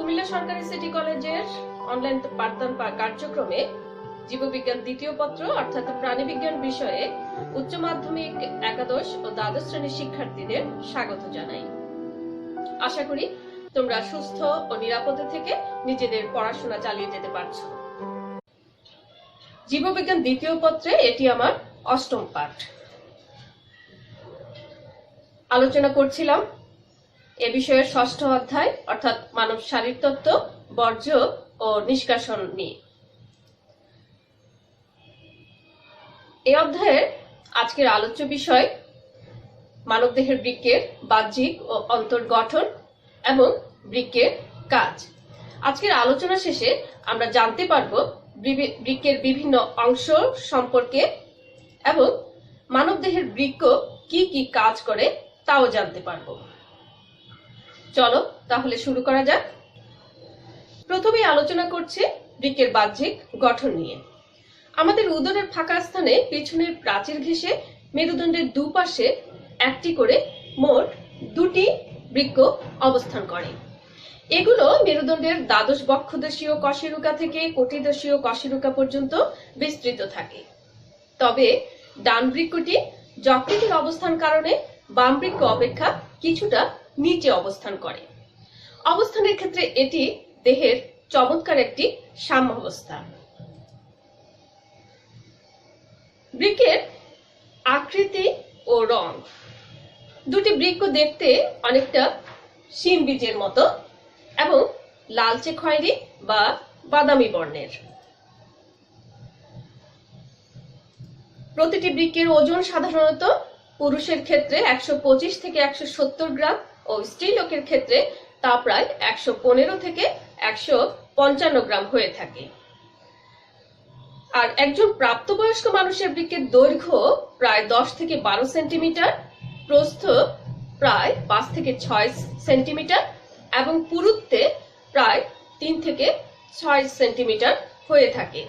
কুমিল্লা সরকারি সিটি কলেজের অনলাইন পাঠদান কার্যক্রমে জীববিজ্ঞান দ্বিতীয় পত্র অর্থাৎ প্রাণীবিজ্ঞান বিষয়ে উচ্চ মাধ্যমিক একাদশ ও দ্বাদশ শ্রেণীর শিক্ষার্থীদের স্বাগত জানাই। আশা করি তোমরা সুস্থ ও নিরাপদে থেকে নিজেদের পড়াশোনা চালিয়ে যেতে পারছো। জীববিজ্ঞান দ্বিতীয় পত্রে এটি আমার অষ্টম পাঠ। আলোচনা করছিলাম এ বিষয়ের ষষ্ঠ অধ্যায় অর্থাৎ মানব শারীরতত্ত্ব, বর্জ্য ও নিষ্কাশন নিয়ে। এই অধ্যায়ের আজকের আলোচ্য বিষয় মানবদেহের বৃক্কের বাহ্যিক ও অন্তর্গঠন এবং বৃক্কের কাজ। আজকের আলোচনা শেষে আমরা জানতে পারব বৃক্কের বিভিন্ন অংশ সম্পর্কে এবং মানবদেহের বৃক্ক কি কি কাজ করে তাও জানতে পারব। চলো তাহলে শুরু করা যাক। প্রথমে আলোচনা করছি বৃক্কের বাহ্যিক গঠন নিয়ে। আমাদের উদরের ফাঁকা স্থানে পিছনের প্রাচীর ঘেঁষে মেরুদণ্ডের দুপাশে একটি করে মোট দুটি বৃক্ক অবস্থান করে। এগুলো মেরুদণ্ডের দ্বাদশ বক্ষদেশীয় কশেরুকা থেকে কটিদেশীয় কশেরুকা পর্যন্ত বিস্তৃত থাকে। তবে ডান বৃক্কটি যকৃতের অবস্থান কারণে বাম বৃক্ক অপেক্ষা কিছুটা নিচে অবস্থান করে। অবস্থানের ক্ষেত্রে এটি দেহের চমৎকার একটি সাম্যাবস্থা। বৃক্কের আকৃতি ও রং। দুটি বৃক্ক দেখতে অনেকটা শিম বীজের মতো এবং লালচে খয়েরি বা বাদামি বর্ণের। প্রতিটি বৃক্কের ওজন সাধারণত পুরুষের ক্ষেত্রে 125 থেকে 170 গ্রাম ও স্ত্রীলোকের ক্ষেত্রে তা প্রায় 115 থেকে 155 গ্রাম হয়ে থাকে। আর একজন প্রাপ্তবয়স্ক মানুষের বৃক্কের দৈর্ঘ্য প্রায় 10 থেকে 12 সেন্টিমিটার, প্রস্থ প্রায় 5 থেকে 6 সেন্টিমিটার এবং পুরুত্বে প্রায় 3 থেকে 6 সেন্টিমিটার হয়ে থাকে।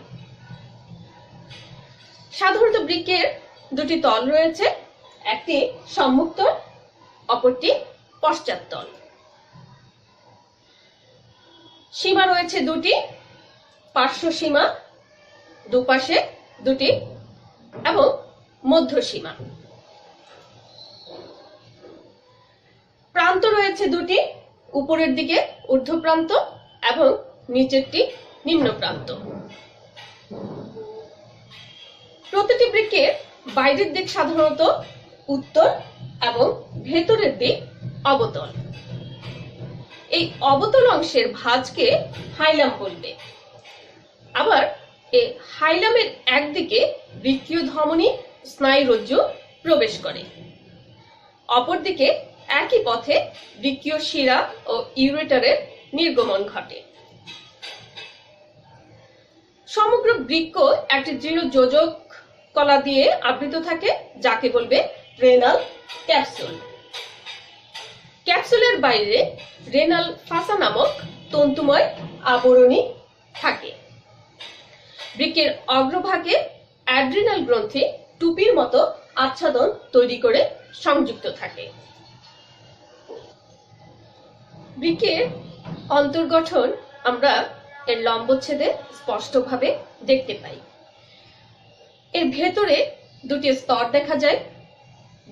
সাধারণত বৃক্কের দুটি তল রয়েছে, একটি সম্মুখ তল, অপরটি পশ্চাৎ তল। সীমা রয়েছে দুটি, পার্শ্ব সীমা দুপাশে দুটি এবং মধ্য সীমা। প্রান্ত রয়েছে দুটি, উপরের দিকে ঊর্ধ্ব প্রান্ত এবং নিচেরটি নিম্ন প্রান্ত। প্রতিটি বৃক্কের বাইরের দিক সাধারণত উত্তল এবং ভেতরের দিক অবতল। এই অবতল অংশের ভাঁজকে হাইলাম বলবে। আবার এই হাইলামের একদিকে বৃক্কীয় ধমনী স্নায়ুরজ্জু প্রবেশ করে, অপরদিকে একই পথে বৃক্কীয় শিরা ও ইউরেটারের নির্গমন ঘটে। সমগ্র বৃক্ক একটি দৃঢ় যোজক কলা দিয়ে আবৃত থাকে, যাকে বলবে রেনাল ক্যাপসুল। ক্যাপসুলের বাইরে রেনাল ফাসা নামক তন্তুময় আবরণী থাকে। বৃক্কের অগ্রভাগে অ্যাড্রিনাল গ্রন্থি টুপির মতো আচ্ছাদন তৈরি করে সংযুক্ত থাকে। বৃক্কের অন্তর্গঠন আমরা এর লম্বচ্ছেদে স্পষ্টভাবে দেখতে পাই। এর ভেতরে দুটি স্তর দেখা যায়।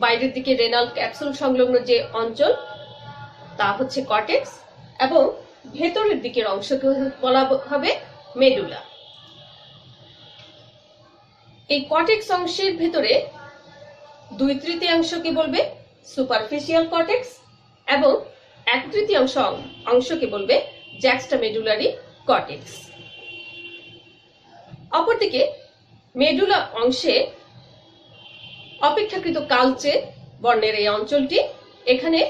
বাইরের দিকে রেনাল ক্যাপসুল সংলগ্ন যে অঞ্চল তা হচ্ছে কর্টেক্স এবং ভেতরের দিকের অংশকে বলা হবে মেডুলা। এই কর্টেক্স অংশের ভেতরে 2/3 বলবে সুপারফিশিয়াল কর্টেক্স এবং 1/3 অংশকে বলবে জ্যাক্সটামেডুলারি কর্টেক্স। অপরদিকে মেডুলা অংশে অপেক্ষাকৃত কালচে বর্ণের এই অঞ্চলটি, এখানে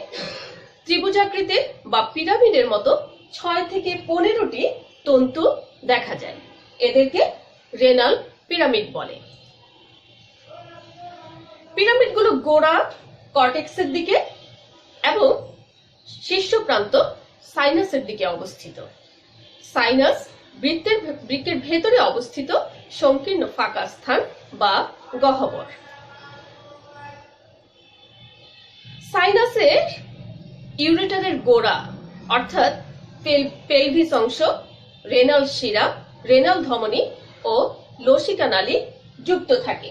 ত্রিভুজাকৃতির বা পিরামিডের মতো 6 থেকে 15টি তন্তু দেখা যায়। এদেরকে রেনাল পিরামিড বলে। পিরামিডগুলো গোড়া কর্টেক্সের দিকে এবং শীর্ষ প্রান্ত সাইনাসের দিকে অবস্থিত। সাইনাস বৃক্কের ভেতরে অবস্থিত সংকীর্ণ ফাঁকা স্থান বা গহ্বর। সাইনাসের ইউরেটারের গোড়া অর্থাৎ পেলভিস অংশ, রেনাল শিরা, রেনাল ধমনী ও লসিকা নালী যুক্ত থাকে।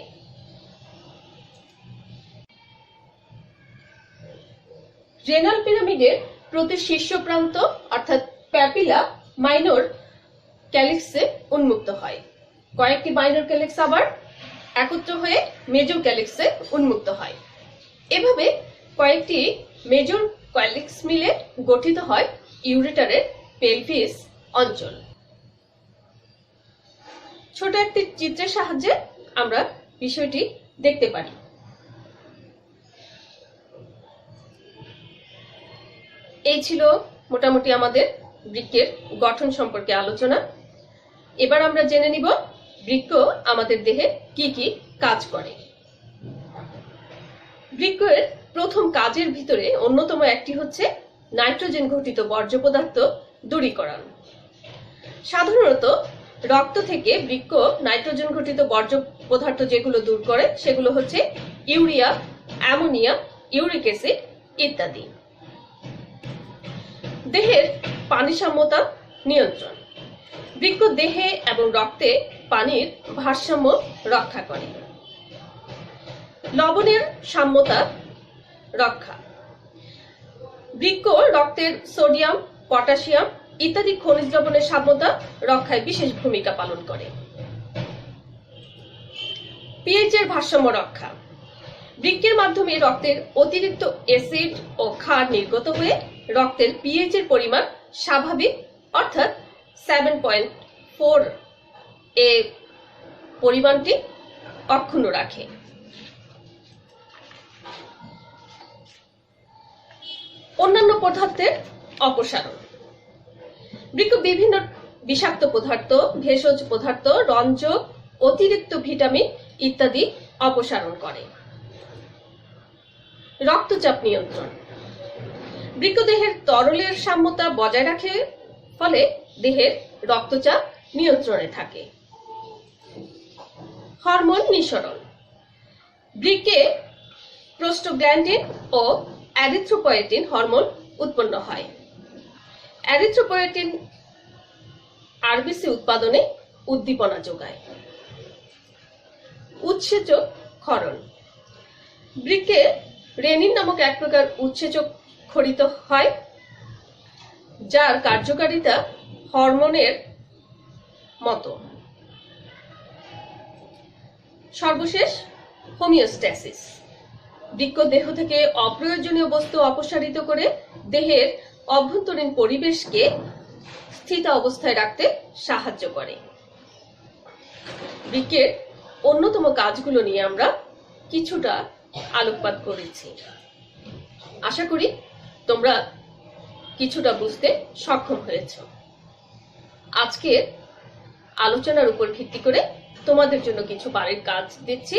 রেনাল পিরামিডের প্রতি শীর্ষ প্রান্ত অর্থাৎ প্যাপিলা মাইনর ক্যালিক্সে উন্মুক্ত হয়। কয়েকটি মাইনর ক্যালিক্স আবার একত্র হয়ে মেজর ক্যালিক্সে উন্মুক্ত হয়। এভাবে কয়েকটি মেজর ক্যালিক্স মিলে গঠিত হয় ইউরেটারের পেলভিস অঞ্চল। ছোট একটি চিত্রের সাহায্যে আমরা বিষয়টি দেখতে পারি। এই ছিল মোটামুটি আমাদের বৃক্কের গঠন সম্পর্কে আলোচনা। এবার আমরা জেনে নিব বৃক্ক আমাদের দেহে কি কি কাজ করে। বৃক্কের প্রথম কাজের ভিতরে অন্যতম একটি হচ্ছে নাইট্রোজেন ঘটিত বর্জ্য পদার্থ দূরীকরণ। সাধারণত রক্ত থেকে বৃক্ক নাইট্রোজেন ঘটিত বর্জ্য পদার্থ যেগুলো দূর করে সেগুলো হচ্ছে ইউরিয়া, অ্যামোনিয়া, ইউরিক অ্যাসিড ইত্যাদি। দেহের পানি সাম্যতা নিয়ন্ত্রণ। বৃক্ক দেহে এবং রক্তে পানির ভারসাম্য রক্ষা করে। লবণের সাম্যতা রক্ষা। বৃক্ক রক্তের সোডিয়াম, পটাশিয়াম ইত্যাদি খনিজ লবণের সাম্যতা রক্ষায় বিশেষ ভূমিকা পালন করে। পিএইচ এর ভারসাম্য রক্ষা। বৃক্কের মাধ্যমে রক্তের অতিরিক্ত অ্যাসিড ও ক্ষার নির্গত হয়ে রক্তের পিএইচ এর পরিমাণ স্বাভাবিক অর্থাৎ 7.4 এ পরিমাণটি অক্ষুণ্ণ রাখে। অন্যান্য পদার্থের অপসারণ। বৃক্ক বিভিন্ন বিষাক্ত পদার্থ, ভেষজ পদার্থ, রঞ্জক, অতিরিক্ত ভিটামিন ইত্যাদি অপসারণ করে। রক্তচাপ নিয়ন্ত্রণ। বৃক্ক দেহের তরলের সাম্যতা বজায় রাখে, ফলে দেহের রক্তচাপ নিয়ন্ত্রণে থাকে। হরমোন নিঃসরণ। বৃক্কে প্রোস্টাগ্ল্যান্ডিন ও এরিথ্রোপয়েটিন হরমোন উৎপন্ন হয়। এরিথ্রোপয়েটিন আরবিসি উৎপাদনে উদ্দীপনা যোগায়। উৎসেচক ক্ষরণ। বৃক্কে রেনিন নামক এক প্রকার উৎসেচক ক্ষরিত হয়, যার কার্যকারিতা হরমোনের মতো। সর্বশেষ হোমিওস্ট্যাসিস। বৃক্ক দেহ থেকে অপ্রয়োজনীয় বস্তু অপসারিত করে দেহের অভ্যন্তরীণ পরিবেশকে স্থিত অবস্থায় রাখতে সাহায্য করে। বৃক্কের অন্যতম কাজগুলো নিয়ে আমরা কিছুটা আলোকপাত করেছি। আশা করি তোমরা কিছুটা বুঝতে সক্ষম হয়েছ। আজকের আলোচনার উপর ভিত্তি করে তোমাদের জন্য কিছু বাড়ির কাজ দিচ্ছি।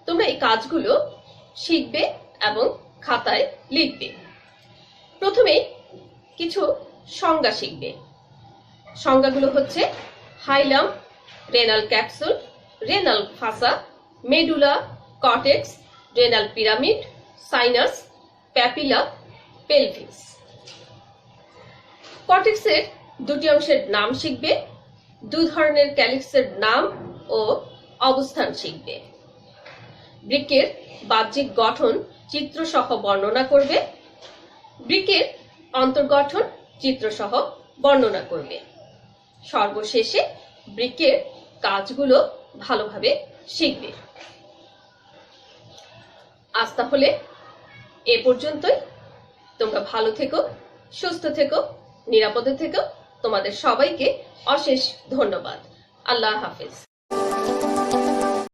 তোমরা এই কাজগুলো শিখবে এবং খাতায় লিখবে। প্রথমে কিছু সংজ্ঞা শিখবে। সংজ্ঞাগুলো হচ্ছে hilum, renal capsule, renal fascia, medulla, cortex, renal pyramid, sinus, papilla, pelvis. কর্টেক্সের দুটি অংশের নাম শিখবে, দুই ধরনের ক্যালিক্সের নাম ও অবস্থান শিখবে। বৃক্কের বাহ্যিক গঠন চিত্রসহ বর্ণনা করবে। বৃক্কের অন্তর্গঠন চিত্রসহ বর্ণনা করবে। সর্বশেষে বৃক্কের কাজগুলো ভালোভাবে শিখবে। আজ তাহলে এ পর্যন্তই। তোমরা ভালো থেকো, সুস্থ থেকো, নিরাপদে থেকো। তোমাদের সবাইকে অশেষ ধন্যবাদ। আল্লাহ হাফেজ।